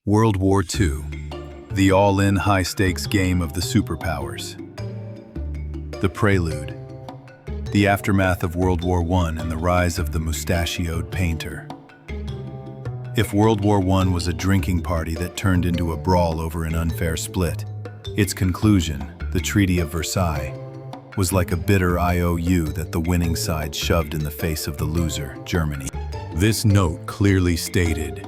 World War II, the all-in high-stakes game of the superpowers. The prelude, the aftermath of World War I and the rise of the mustachioed painter. If World War I was a drinking party that turned into a brawl over an unfair split, its conclusion, the Treaty of Versailles, was like a bitter IOU that the winning side shoved in the face of the loser, Germany. This note clearly stated,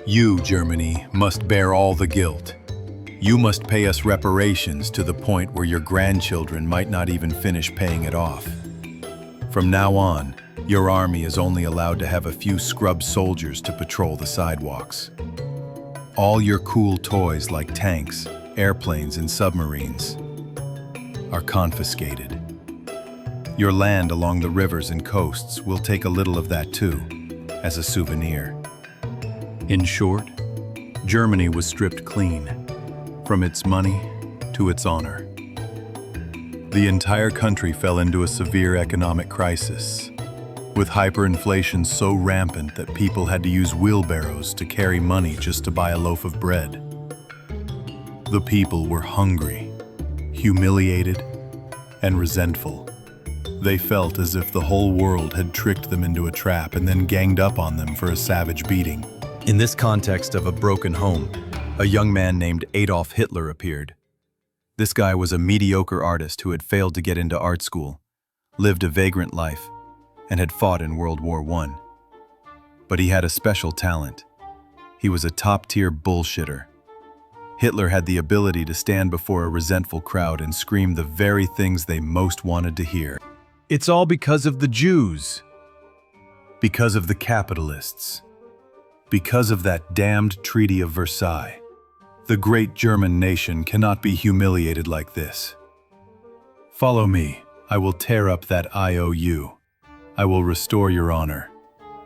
"You, Germany, must bear all the guilt. You must pay us reparations to the point where your grandchildren might not even finish paying it off. From now on, your army is only allowed to have a few scrub soldiers to patrol the sidewalks. All your cool toys like tanks, airplanes, and submarines are confiscated. Your land along the rivers and coasts will take a little of that too, as a souvenir." In short, Germany was stripped clean, from its money to its honor. The entire country fell into a severe economic crisis, with hyperinflation so rampant that people had to use wheelbarrows to carry money just to buy a loaf of bread. The people were hungry, humiliated, and resentful. They felt as if the whole world had tricked them into a trap and then ganged up on them for a savage beating. In this context of a broken home, a young man named Adolf Hitler appeared. This guy was a mediocre artist who had failed to get into art school, lived a vagrant life, and had fought in World War I. But he had a special talent. He was a top-tier bullshitter. Hitler had the ability to stand before a resentful crowd and scream the very things they most wanted to hear. It's all because of the Jews. Because of the capitalists. Because of that damned Treaty of Versailles. The great German nation cannot be humiliated like this. Follow me. I will tear up that IOU. I will restore your honor.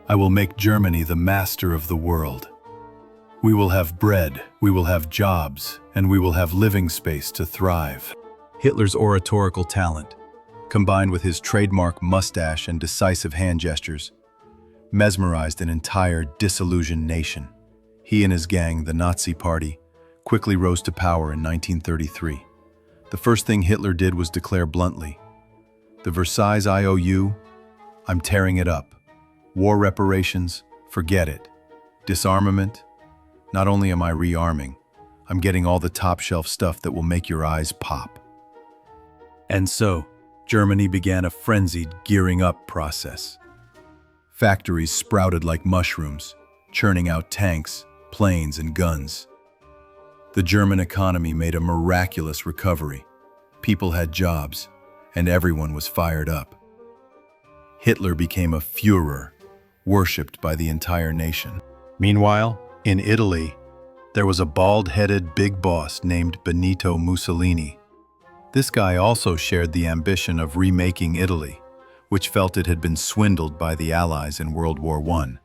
I will make Germany the master of the world. We will have bread, we will have jobs, and we will have living space to thrive. Hitler's oratorical talent, combined with his trademark mustache and decisive hand gestures, mesmerized an entire disillusioned nation. He and his gang, the Nazi Party, quickly rose to power in 1933. The first thing Hitler did was declare bluntly, "The Versailles IOU, I'm tearing it up. War reparations, forget it. Disarmament, not only am I rearming, I'm getting all the top-shelf stuff that will make your eyes pop." And so, Germany began a frenzied gearing up process. Factories sprouted like mushrooms, churning out tanks, planes, and guns. The German economy made a miraculous recovery. People had jobs, and everyone was fired up. Hitler became a Führer, worshipped by the entire nation. Meanwhile, in Italy, there was a bald-headed big boss named Benito Mussolini. This guy also shared the ambition of remaking Italy, which felt it had been swindled by the Allies in World War I.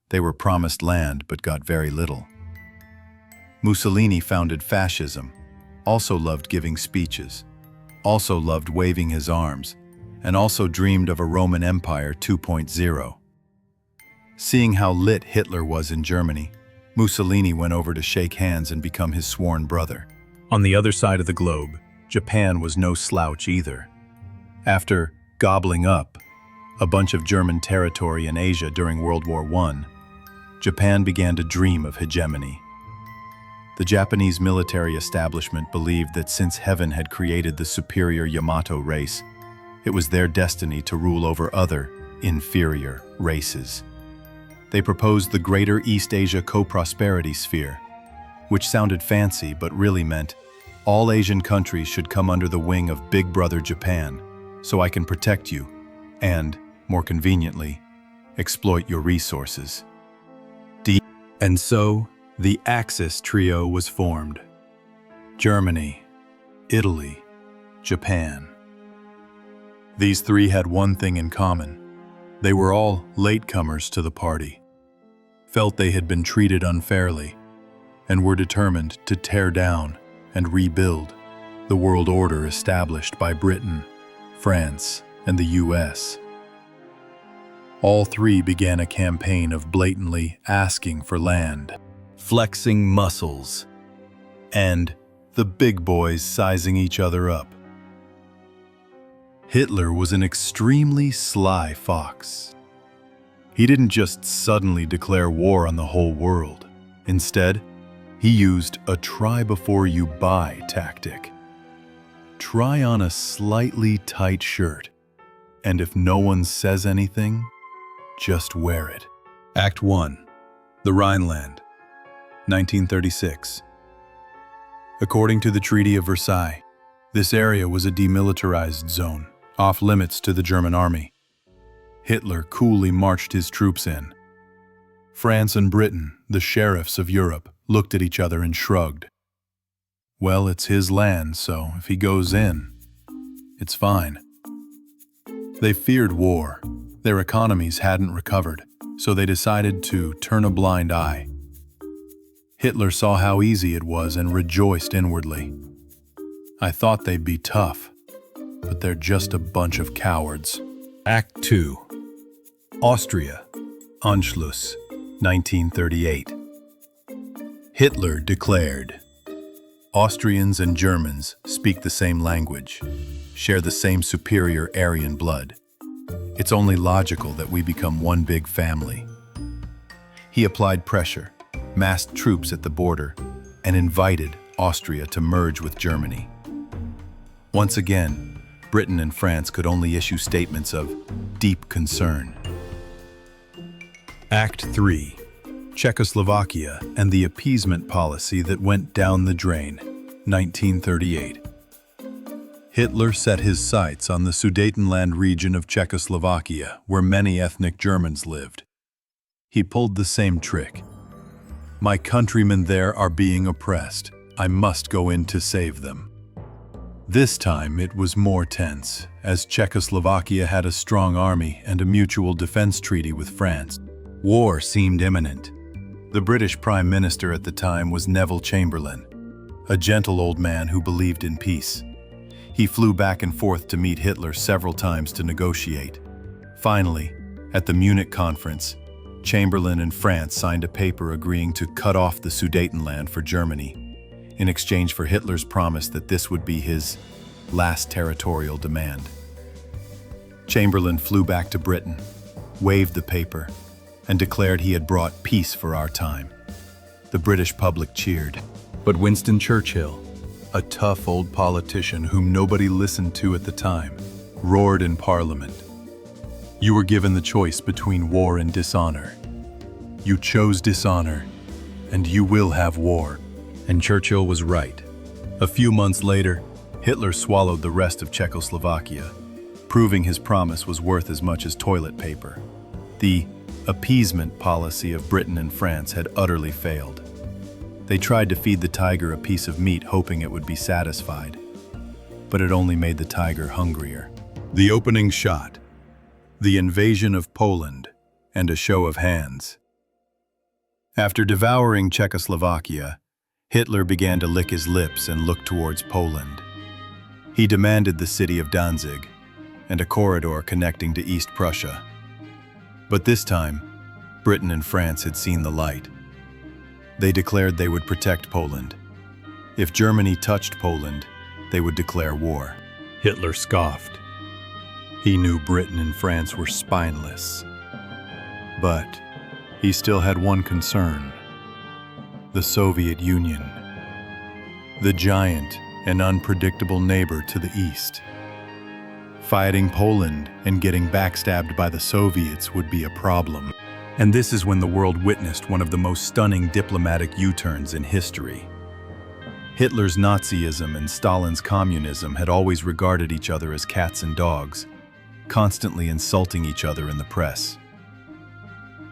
They were promised land but got very little. Mussolini founded Fascism, also loved giving speeches, also loved waving his arms, and also dreamed of a Roman Empire 2.0. Seeing how lit Hitler was in Germany, Mussolini went over to shake hands and become his sworn brother. On the other side of the globe, Japan was no slouch either. After gobbling up a bunch of German territory in Asia during World War I, Japan began to dream of hegemony. The Japanese military establishment believed that since heaven had created the superior Yamato race, it was their destiny to rule over other, inferior races. They proposed the Greater East Asia Co-Prosperity Sphere, which sounded fancy but really meant all Asian countries should come under the wing of Big Brother Japan, so I can protect you and, more conveniently, exploit your resources. And so, the Axis trio was formed. Germany, Italy, Japan. These three had one thing in common. They were all latecomers to the party, felt they had been treated unfairly, and were determined to tear down and rebuild the world order established by Britain, France, and the US. All three began a campaign of blatantly asking for land. flexing muscles, and the big boys sizing each other up. Hitler was an extremely sly fox. He didn't just suddenly declare war on the whole world. Instead, he used a try-before-you-buy tactic. Try on a slightly tight shirt, and if no one says anything, just wear it. Act 1. The Rhineland, 1936. According to the Treaty of Versailles, this area was a demilitarized zone, off-limits to the German army. Hitler coolly marched his troops in. France and Britain, the sheriffs of Europe, looked at each other and shrugged. Well, it's his land, so if he goes in, it's fine. They feared war. Their economies hadn't recovered, so they decided to turn a blind eye. Hitler saw how easy it was and rejoiced inwardly. I thought they'd be tough, but they're just a bunch of cowards. Act 2. Austria, Anschluss, 1938. Hitler declared, Austrians and Germans speak the same language, share the same superior Aryan blood. It's only logical that we become one big family. He applied pressure, massed troops at the border, and invited Austria to merge with Germany. Once again, Britain and France could only issue statements of deep concern. Act 3. Czechoslovakia and the appeasement policy that went down the drain, 1938. Hitler set his sights on the Sudetenland region of Czechoslovakia, where many ethnic Germans lived. He pulled the same trick. My countrymen there are being oppressed. I must go in to save them. This time it was more tense, as Czechoslovakia had a strong army and a mutual defense treaty with France. War seemed imminent. The British Prime Minister at the time was Neville Chamberlain, a gentle old man who believed in peace. He flew back and forth to meet Hitler several times to negotiate. Finally, at the Munich conference, Chamberlain and France signed a paper agreeing to cut off the Sudetenland for Germany, in exchange for Hitler's promise that this would be his last territorial demand. Chamberlain flew back to Britain, waved the paper, and declared he had brought peace for our time. The British public cheered. But Winston Churchill, a tough old politician whom nobody listened to at the time, roared in Parliament. You were given the choice between war and dishonor. You chose dishonor, and you will have war. And Churchill was right. A few months later, Hitler swallowed the rest of Czechoslovakia, proving his promise was worth as much as toilet paper. The appeasement policy of Britain and France had utterly failed. They tried to feed the tiger a piece of meat hoping it would be satisfied, but it only made the tiger hungrier. The opening shot, the invasion of Poland, and a show of hands. After devouring Czechoslovakia, Hitler began to lick his lips and look towards Poland. He demanded the city of Danzig and a corridor connecting to East Prussia. But this time, Britain and France had seen the light. They declared they would protect Poland. If Germany touched Poland, they would declare war. Hitler scoffed. He knew Britain and France were spineless. But he still had one concern: the Soviet Union, the giant and unpredictable neighbor to the east. Fighting Poland and getting backstabbed by the Soviets would be a problem. And this is when the world witnessed one of the most stunning diplomatic U-turns in history. Hitler's Nazism and Stalin's communism had always regarded each other as cats and dogs, constantly insulting each other in the press.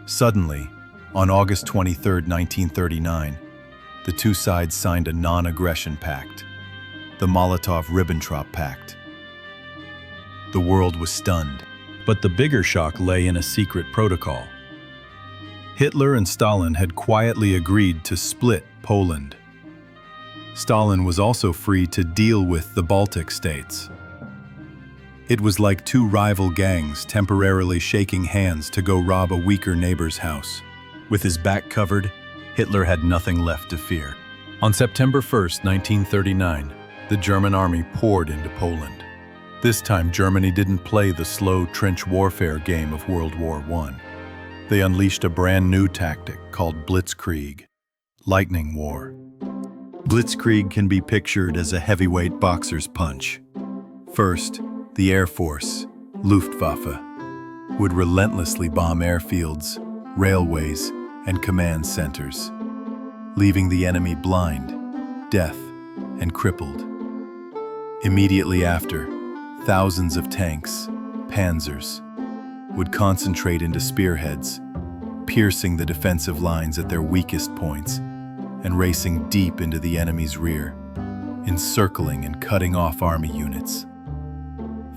Suddenly, on August 23, 1939, the two sides signed a non-aggression pact, the Molotov-Ribbentrop Pact. The world was stunned, but the bigger shock lay in a secret protocol. Hitler and Stalin had quietly agreed to split Poland. Stalin was also free to deal with the Baltic states. It was like two rival gangs temporarily shaking hands to go rob a weaker neighbor's house. With his back covered, Hitler had nothing left to fear. On September 1st, 1939, the German army poured into Poland. This time, Germany didn't play the slow trench warfare game of World War I. They unleashed a brand new tactic called blitzkrieg, lightning war. Blitzkrieg can be pictured as a heavyweight boxer's punch. First, the Air Force, Luftwaffe, would relentlessly bomb airfields, railways, and command centers, leaving the enemy blind, deaf, and crippled. Immediately after, thousands of tanks, panzers, would concentrate into spearheads, piercing the defensive lines at their weakest points and racing deep into the enemy's rear, encircling and cutting off army units.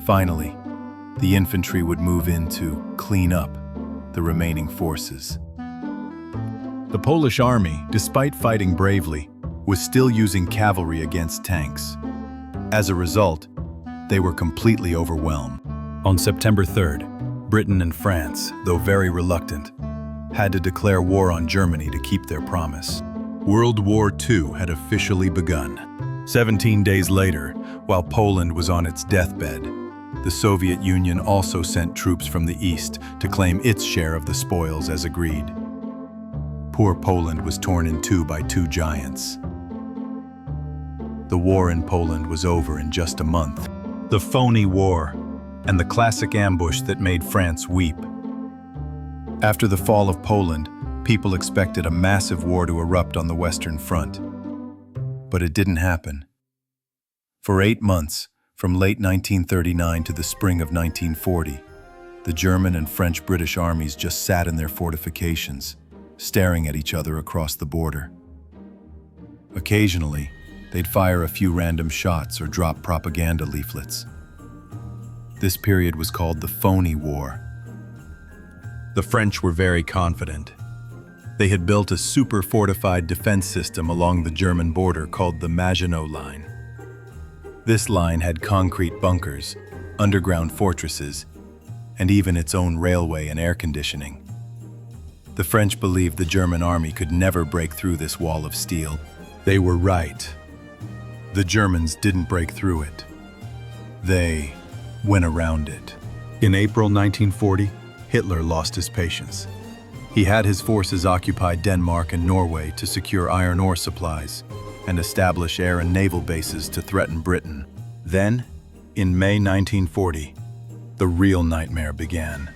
Finally, the infantry would move in to clean up the remaining forces. The Polish army, despite fighting bravely, was still using cavalry against tanks. As a result, they were completely overwhelmed. On September 3rd, Britain and France, though very reluctant, had to declare war on Germany to keep their promise. World War II had officially begun. 17 days later, while Poland was on its deathbed, the Soviet Union also sent troops from the east to claim its share of the spoils as agreed. Poor Poland was torn in two by two giants. The war in Poland was over in just a month. The phony war, and the classic ambush that made France weep. After the fall of Poland, people expected a massive war to erupt on the Western Front. But it didn't happen. For 8 months, from late 1939 to the spring of 1940, the German and French-British armies just sat in their fortifications, staring at each other across the border. Occasionally, they'd fire a few random shots or drop propaganda leaflets. This period was called the Phony War. The French were very confident. They had built a super-fortified defense system along the German border called the Maginot Line. This line had concrete bunkers, underground fortresses, and even its own railway and air conditioning. The French believed the German army could never break through this wall of steel. They were right. The Germans didn't break through it. They went around it. In April 1940, Hitler lost his patience. He had his forces occupy Denmark and Norway to secure iron ore supplies and establish air and naval bases to threaten Britain. Then, in May 1940, the real nightmare began.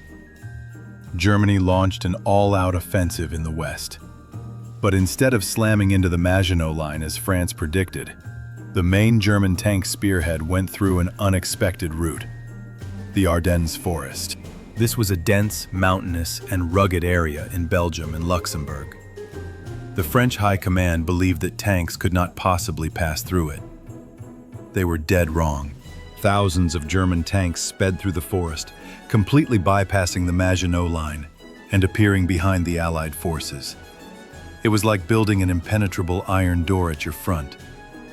Germany launched an all-out offensive in the west. But instead of slamming into the Maginot Line as France predicted, the main German tank spearhead went through an unexpected route: the Ardennes Forest. This was a dense, mountainous, and rugged area in Belgium and Luxembourg. The French High Command believed that tanks could not possibly pass through it. They were dead wrong. Thousands of German tanks sped through the forest, completely bypassing the Maginot Line and appearing behind the Allied forces. It was like building an impenetrable iron door at your front,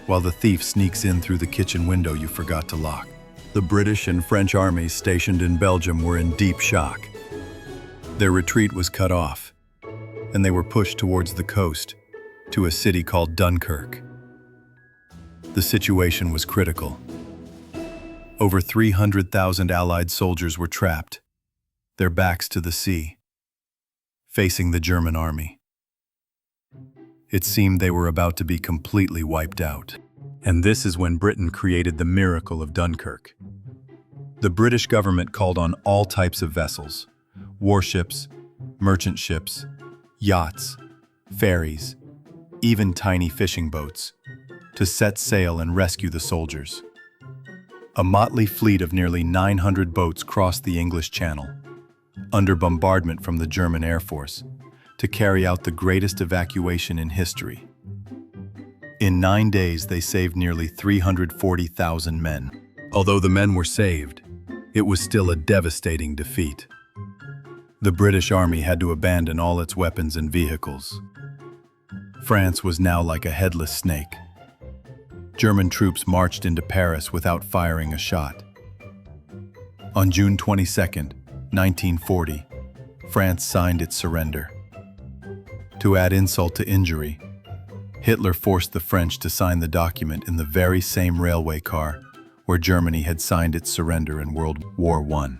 while the thief sneaks in through the kitchen window you forgot to lock. The British and French armies stationed in Belgium were in deep shock. Their retreat was cut off, and they were pushed towards the coast, to a city called Dunkirk. The situation was critical. Over 300,000 Allied soldiers were trapped, their backs to the sea, facing the German army. It seemed they were about to be completely wiped out. And this is when Britain created the miracle of Dunkirk. The British government called on all types of vessels: warships, merchant ships, yachts, ferries, even tiny fishing boats, to set sail and rescue the soldiers. A motley fleet of nearly 900 boats crossed the English Channel, under bombardment from the German Air Force, to carry out the greatest evacuation in history. In 9 days, they saved nearly 340,000 men. Although the men were saved, it was still a devastating defeat. The British Army had to abandon all its weapons and vehicles. France was now like a headless snake. German troops marched into Paris without firing a shot. On June 22, 1940, France signed its surrender. To add insult to injury, Hitler forced the French to sign the document in the very same railway car where Germany had signed its surrender in World War I.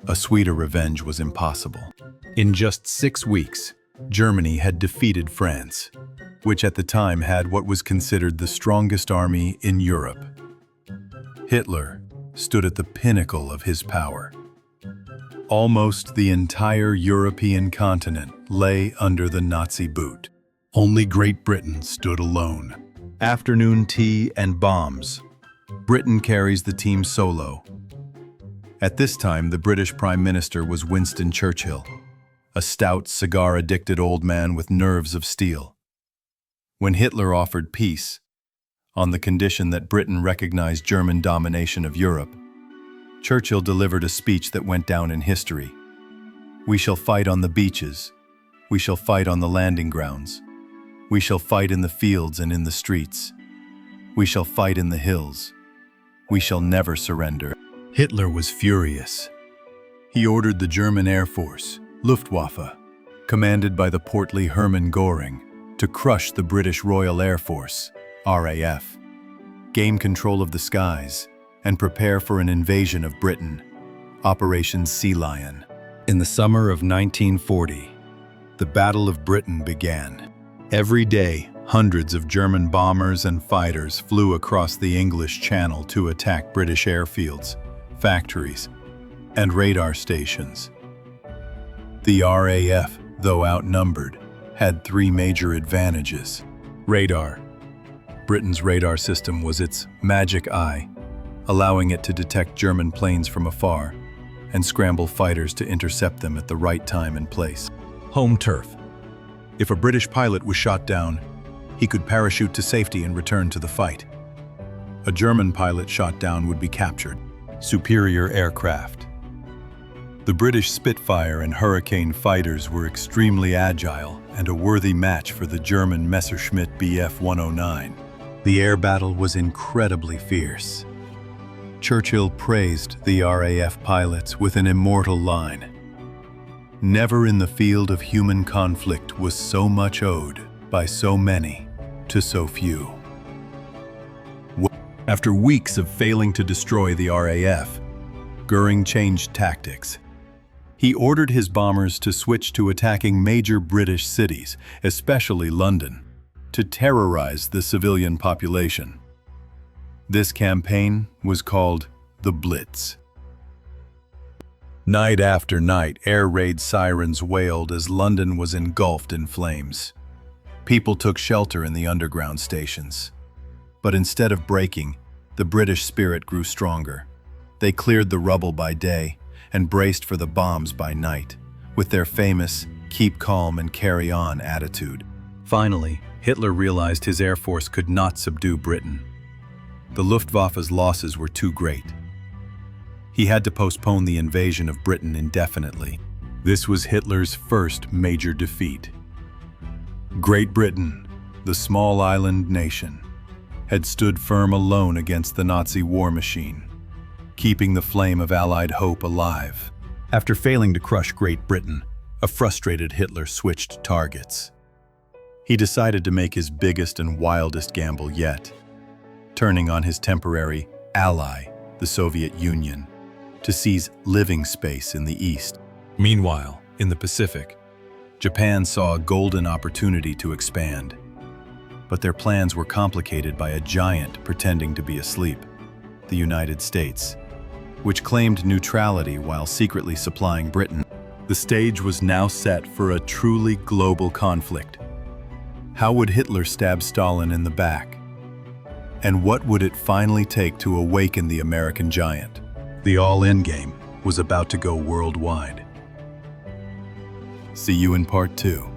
A sweeter revenge was impossible. In just 6 weeks, Germany had defeated France, which at the time had what was considered the strongest army in Europe. Hitler stood at the pinnacle of his power. Almost the entire European continent lay under the Nazi boot. Only Great Britain stood alone. Afternoon tea and bombs. Britain carries the team solo. At this time, the British Prime Minister was Winston Churchill, a stout, cigar-addicted old man with nerves of steel. When Hitler offered peace, on the condition that Britain recognized German domination of Europe, Churchill delivered a speech that went down in history. "We shall fight on the beaches. We shall fight on the landing grounds. We shall fight in the fields and in the streets. We shall fight in the hills. We shall never surrender." Hitler was furious. He ordered the German Air Force, Luftwaffe, commanded by the portly Hermann Göring, to crush the British Royal Air Force, RAF, gain control of the skies, and prepare for an invasion of Britain, Operation Sea Lion. In the summer of 1940, the Battle of Britain began. Every day, hundreds of German bombers and fighters flew across the English Channel to attack British airfields, factories, and radar stations. The RAF, though outnumbered, had 3 major advantages. Radar. Britain's radar system was its magic eye, allowing it to detect German planes from afar and scramble fighters to intercept them at the right time and place. Home turf. If a British pilot was shot down, he could parachute to safety and return to the fight. A German pilot shot down would be captured. Superior aircraft. The British Spitfire and Hurricane fighters were extremely agile and a worthy match for the German Messerschmitt Bf 109. The air battle was incredibly fierce. Churchill praised the RAF pilots with an immortal line: "Never in the field of human conflict was so much owed by so many to so few." After weeks of failing to destroy the RAF, Göring changed tactics. He ordered his bombers to switch to attacking major British cities, especially London, to terrorize the civilian population. This campaign was called the Blitz. Night after night, air raid sirens wailed as London was engulfed in flames. People took shelter in the underground stations. But instead of breaking, the British spirit grew stronger. They cleared the rubble by day and braced for the bombs by night, with their famous "keep calm and carry on" attitude. Finally, Hitler realized his air force could not subdue Britain. The Luftwaffe's losses were too great. He had to postpone the invasion of Britain indefinitely. This was Hitler's first major defeat. Great Britain, the small island nation, had stood firm alone against the Nazi war machine, keeping the flame of Allied hope alive. After failing to crush Great Britain, a frustrated Hitler switched targets. He decided to make his biggest and wildest gamble yet, turning on his temporary ally, the Soviet Union, to seize living space in the East. Meanwhile, in the Pacific, Japan saw a golden opportunity to expand. But their plans were complicated by a giant pretending to be asleep, the United States, which claimed neutrality while secretly supplying Britain. The stage was now set for a truly global conflict. How would Hitler stab Stalin in the back? And what would it finally take to awaken the American giant? The all-in game was about to go worldwide. See you in part 2.